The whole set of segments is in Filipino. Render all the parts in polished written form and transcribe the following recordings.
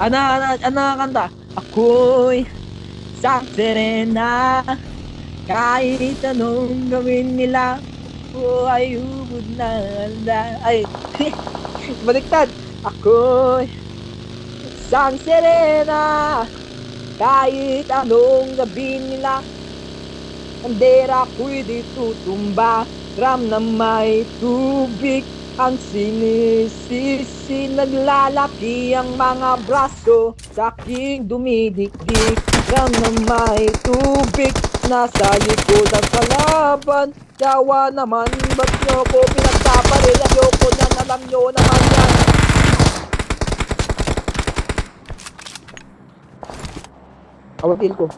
Ano ang kanta? Ako'y isang sirena, kahit anong gawin nila, ako ay ubod na handa. Ay, baliktad. Ako'y isang sirena, kahit anong gawin nila, bandera ko'y di tutumba. Ram na may tubig ang sinisisi, naglalaki ang mga braso sa aking dumidikdik. Ram na may tubig, nasa likod ang kalaban. Yawa naman, ba't nyo ko pinagpapalit? Ayoko na, alam nyo naman yan. Awatil ko.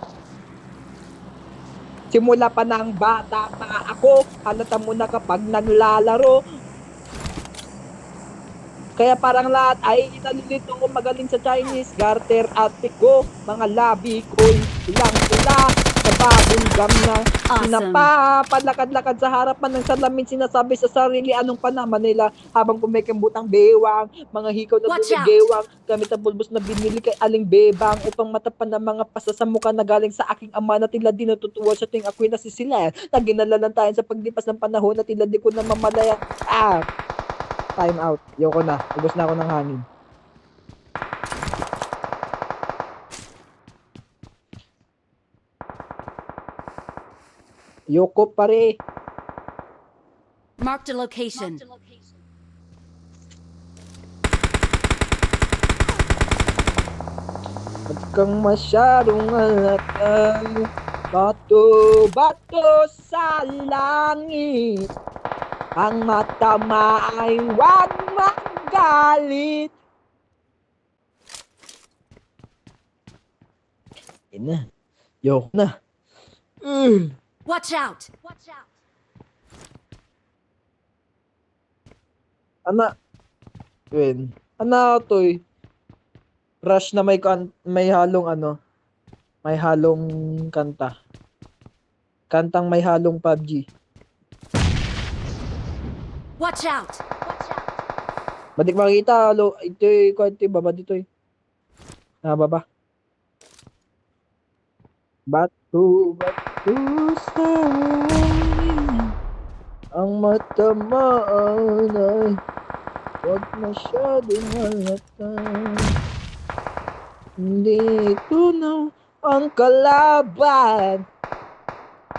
Simula pa ng bata pa ako, halata mo na kapag naglalaro. Kaya parang lahat ay nalilito ko, magaling sa Chinese, garter at piko. Mga labi ko'y ilang-ila, nababunggam na. Sinapapalakad-lakad sa harapan ng salamin, sinasabi sa sarili anong panama nila. Habang kumikembutang bewang, mga hikaw na gumigewang, gamit ang bulbos na binili kay Aling Bebang, upang matapan ng mga pasa sa mukha na galing sa aking ama, na tila di natutuwa siya ting ako'y nasisilayan. Naginalalan tayo sa paglipas ng panahon, na tila di ko na mamalaya. Time out. Yoko na. Ubos na ako ng hangin. Yoko pare. Marked a location. At kang masyadong alatay, bato-bato sa langit. Ang mata ay huwag magalit. Ina. Yoko na. Watch out! Ana. Win. Ana to Rush na may halong may halong kanta. Kantang may halong PUBG. Watch out! Badik makita, ito yung baba dito eh. Baba. Bato sa ang matamaan ay huwag masyadong halata. Hindi ito na ang kalaban.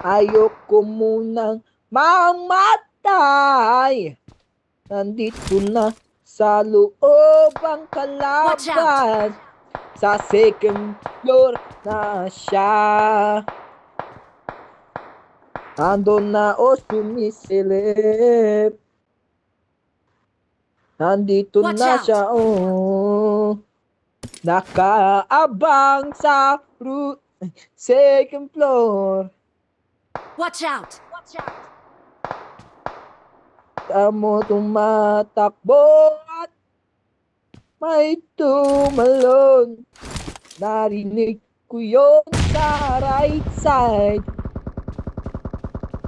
Ayoko munang mamatay. Nandito na sa loob ang kalaban. Sa second floor na siya. Nandun na sumisilip. Nandito na siya, nakaabang sa second floor. Watch out! Tamo tumatakbo at may tumalon. Narinig ko yun sa right side.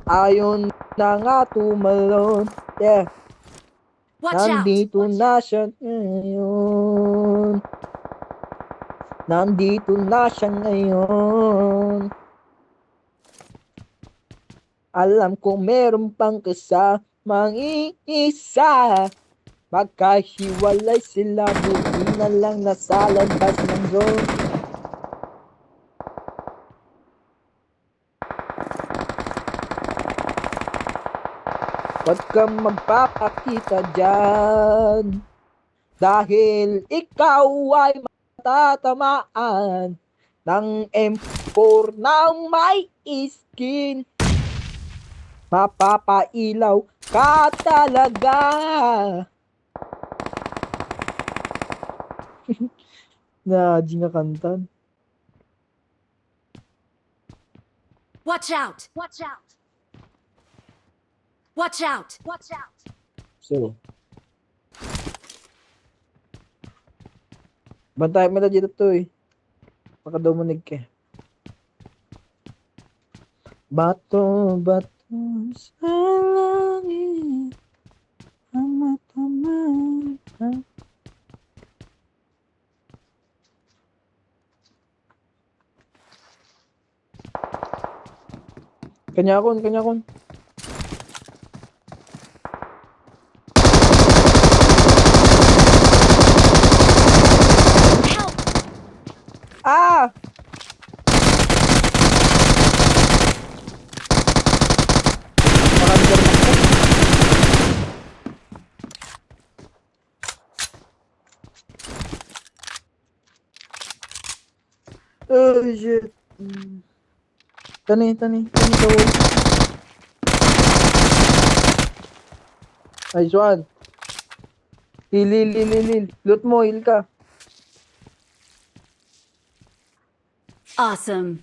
Ayon na nga tumalon. Yeah. Nandito na siya ngayon. Nandito na siya ngayon. Alam ko meron pang kasamang isa. Magkahiwalay sila, buti na lang nasa labas ng zone. Huwag kang magpapakita dyan, dahil ikaw ay matatamaan ng M4 na may skin. Mapapailaw ka talaga. Na nga kantan. Watch out! So, bantay mo na dito to eh. Baka daw manig ka. Bato sa langit, ang matamay. Kanyakon, kanyakon. Help! Ah! Naka-under na ako. Oh, shit. Tani sa wall. Nice one. Heal. Loot mo, heal ka. Awesome.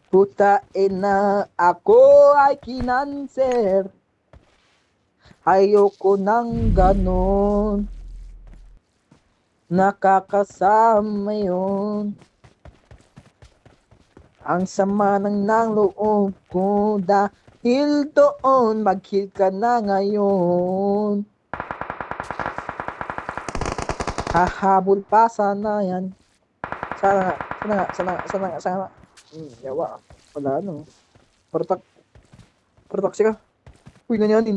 Puta ina, ako ay kinanser. Ayoko nang ganon. Nakakasama yun. Ang sama ng loob ko dahil doon mag-heal ka na ngayon. Hahabol pa sana yan. Sana. Yawa. Wala no. Partak siya. Uy, ganyanin.